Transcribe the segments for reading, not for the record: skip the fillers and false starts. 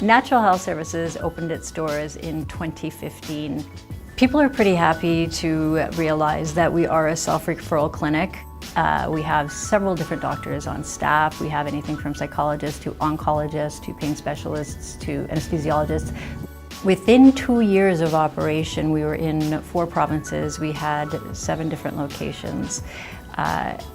Natural Health Services opened its doors in 2015. People are pretty happy to realize that we are a self-referral clinic. We have several different doctors on staff. We have anything from psychologists to oncologists to pain specialists to anesthesiologists. Within 2 years of operation, we were in 4 provinces. We had 7 different locations.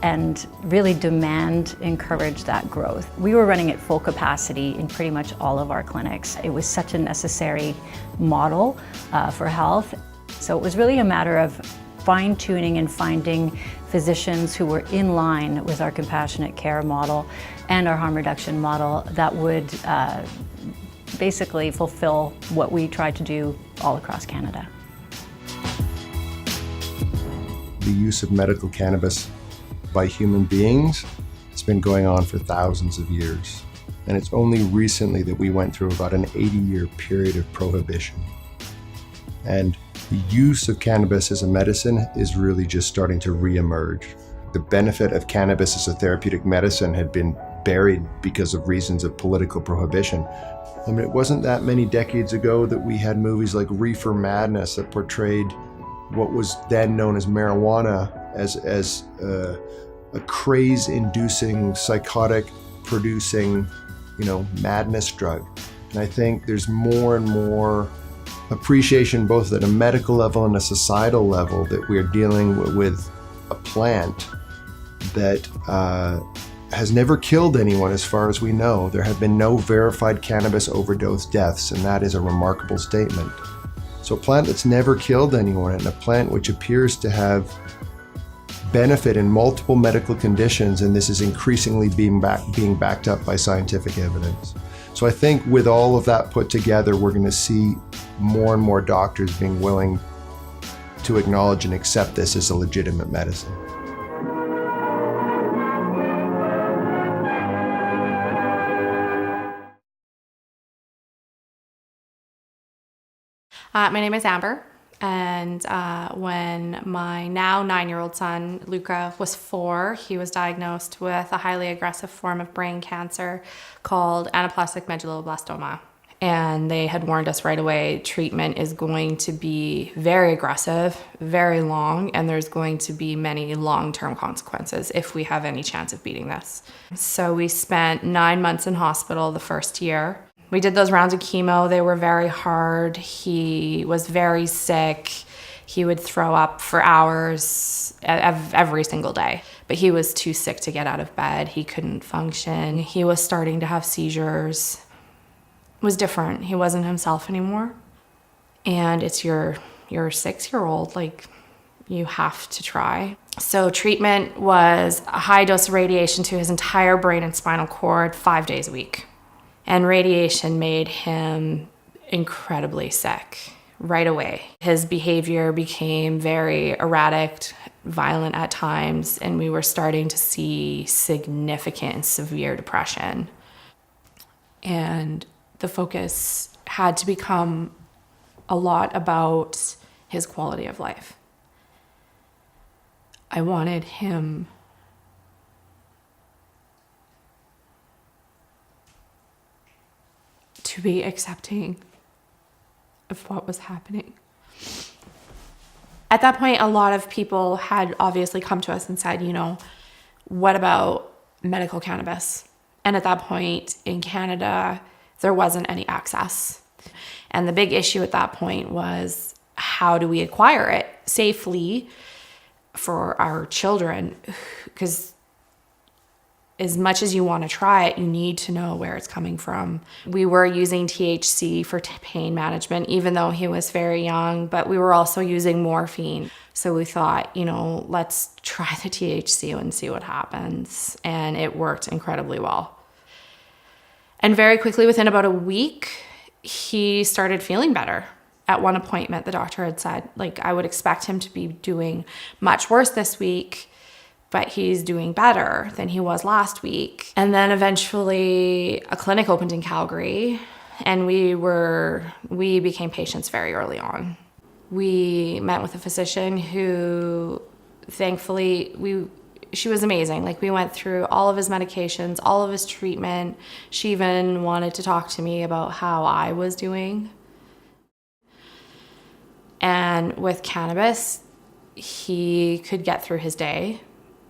And really demand encouraged that growth. We were running at full capacity in pretty much all of our clinics. It was such a necessary model for health. So it was really a matter of fine-tuning and finding physicians who were in line with our compassionate care model and our harm reduction model that would basically fulfill what we tried to do all across Canada. The use of medical cannabis by human beings has been going on for thousands of years. And it's only recently that we went through about an 80-year period of prohibition. And the use of cannabis as a medicine is really just starting to re-emerge. The benefit of cannabis as a therapeutic medicine had been buried because of reasons of political prohibition. I mean, it wasn't that many decades ago that we had movies like Reefer Madness that portrayed what was then known as marijuana as a craze-inducing, psychotic-producing, madness drug. And I think there's more and more appreciation, both at a medical level and a societal level, that we're dealing with a plant that has never killed anyone as far as we know. There have been no verified cannabis overdose deaths, and that is a remarkable statement. So a plant that's never killed anyone, and a plant which appears to have benefit in multiple medical conditions, and this is increasingly being backed up by scientific evidence. So I think with all of that put together, we're going to see more and more doctors being willing to acknowledge and accept this as a legitimate medicine. My name is Amber, and when my now 9-year-old son, Luca, was 4, he was diagnosed with a highly aggressive form of brain cancer called anaplastic medulloblastoma. And they had warned us right away, treatment is going to be very aggressive, very long, and there's going to be many long-term consequences if we have any chance of beating this. So we spent 9 months in hospital the first year. We did those rounds of chemo. They were very hard. He was very sick. He would throw up for hours every single day. But he was too sick to get out of bed. He couldn't function. He was starting to have seizures. It was different. He wasn't himself anymore. And it's your 6-year-old, you have to try. So treatment was a high dose of radiation to his entire brain and spinal cord 5 days a week. And radiation made him incredibly sick right away. His behavior became very erratic, violent at times, and we were starting to see significant and severe depression. And the focus had to become a lot about his quality of life. I wanted him to be accepting of what was happening. At that point, a lot of people had obviously come to us and said, what about medical cannabis? And at that point in Canada, there wasn't any access. And the big issue at that point was, how do we acquire it safely for our children? Because as much as you want to try it, you need to know where it's coming from. We were using THC for pain management, even though he was very young, but we were also using morphine. So we thought, let's try the THC and see what happens. And it worked incredibly well. And very quickly, within about a week, he started feeling better. At one appointment, the doctor had said, I would expect him to be doing much worse this week, but he's doing better than he was last week. And then eventually a clinic opened in Calgary, and we became patients very early on. We met with a physician who, thankfully, She was amazing. Like, we went through all of his medications, all of his treatment. She even wanted to talk to me about how I was doing. And with cannabis, he could get through his day,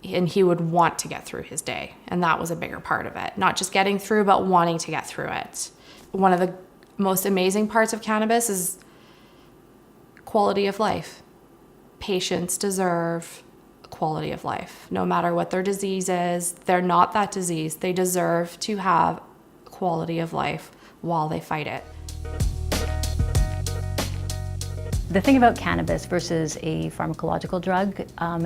and he would want to get through his day. And that was a bigger part of it. Not just getting through, but wanting to get through it. One of the most amazing parts of cannabis is quality of life. Patients deserve quality of life. No matter what their disease is, they're not that disease. They deserve to have quality of life while they fight it. The thing about cannabis versus a pharmacological drug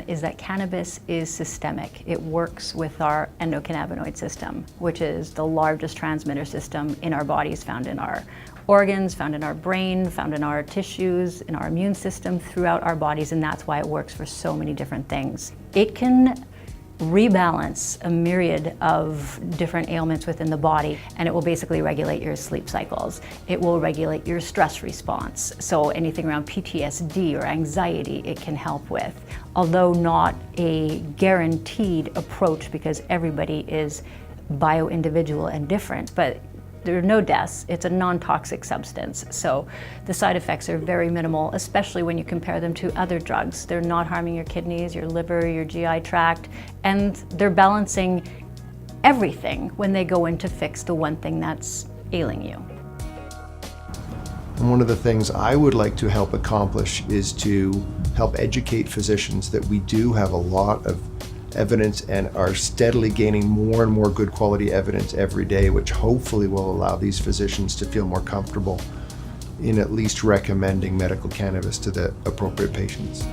is that cannabis is systemic. It works with our endocannabinoid system, which is the largest transmitter system in our bodies, found in our organs, found in our brain, found in our tissues, in our immune system, throughout our bodies, and that's why it works for so many different things. It can rebalance a myriad of different ailments within the body, and it will basically regulate your sleep cycles. It will regulate your stress response. So anything around PTSD or anxiety, it can help with. Although not a guaranteed approach, because everybody is bio-individual and different, but there are no deaths. It's a non-toxic substance, so the side effects are very minimal, especially when you compare them to other drugs. They're not harming your kidneys, your liver, your GI tract, and they're balancing everything when they go in to fix the one thing that's ailing you. And one of the things I would like to help accomplish is to help educate physicians that we do have a lot of evidence and are steadily gaining more and more good quality evidence every day, which hopefully will allow these physicians to feel more comfortable in at least recommending medical cannabis to the appropriate patients.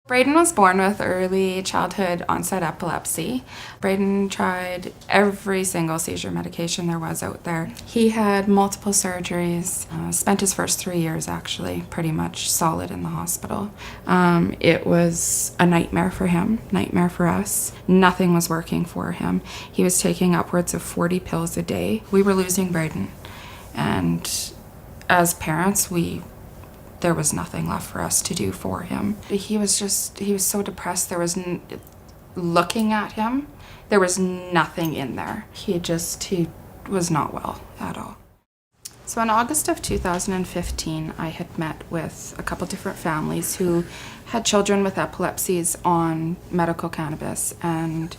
Braden was born with early childhood onset epilepsy. Braden tried every single seizure medication there was out there. He had multiple surgeries, spent his first 3 years actually pretty much solid in the hospital. It was a nightmare for him, nightmare for us. Nothing was working for him. He was taking upwards of 40 pills a day. We were losing Braden, and as parents, there was nothing left for us to do for him. He was so depressed. Looking at him, there was nothing in there. He was not well at all. So in August of 2015, I had met with a couple different families who had children with epilepsies on medical cannabis, and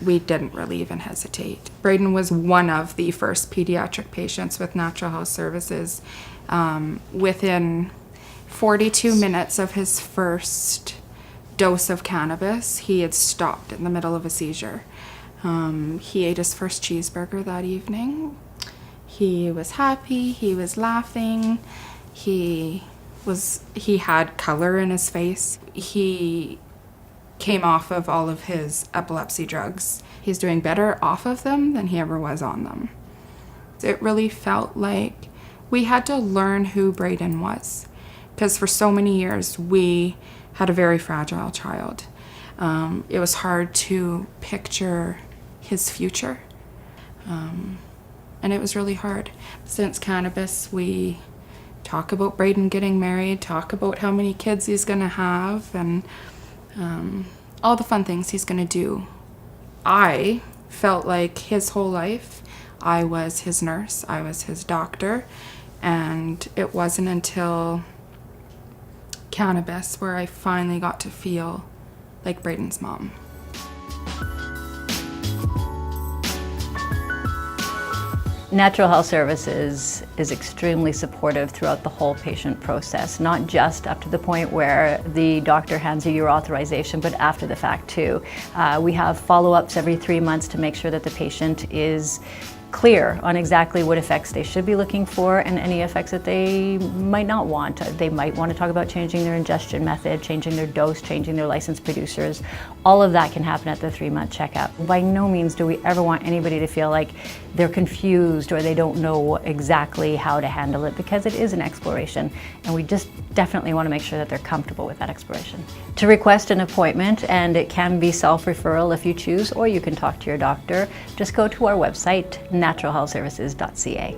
we didn't really even hesitate. Braden was one of the first pediatric patients with Natural Health Services. Within 42 minutes of his first dose of cannabis, he had stopped in the middle of a seizure. He ate his first cheeseburger that evening. He was happy, he was laughing, he had color in his face. He came off of all of his epilepsy drugs. He's doing better off of them than he ever was on them. It really felt like we had to learn who Braden was, because for so many years we had a very fragile child. It was hard to picture his future, and it was really hard. Since cannabis, we talk about Braden getting married, talk about how many kids he's gonna have, and all the fun things he's gonna do. I felt like his whole life I was his nurse, I was his doctor, and it wasn't until cannabis where I finally got to feel like Braden's mom. Natural Health Services is extremely supportive throughout the whole patient process, not just up to the point where the doctor hands you your authorization, but after the fact too. We have follow-ups every 3 months to make sure that the patient is clear on exactly what effects they should be looking for and any effects that they might not want. They might want to talk about changing their ingestion method, changing their dose, changing their licensed producers. All of that can happen at the 3-month checkup. By no means do we ever want anybody to feel like they're confused or they don't know exactly how to handle it, because it is an exploration, and we just definitely want to make sure that they're comfortable with that exploration. To request an appointment, and it can be self-referral if you choose, or you can talk to your doctor, just go to our website, naturalhealthservices.ca.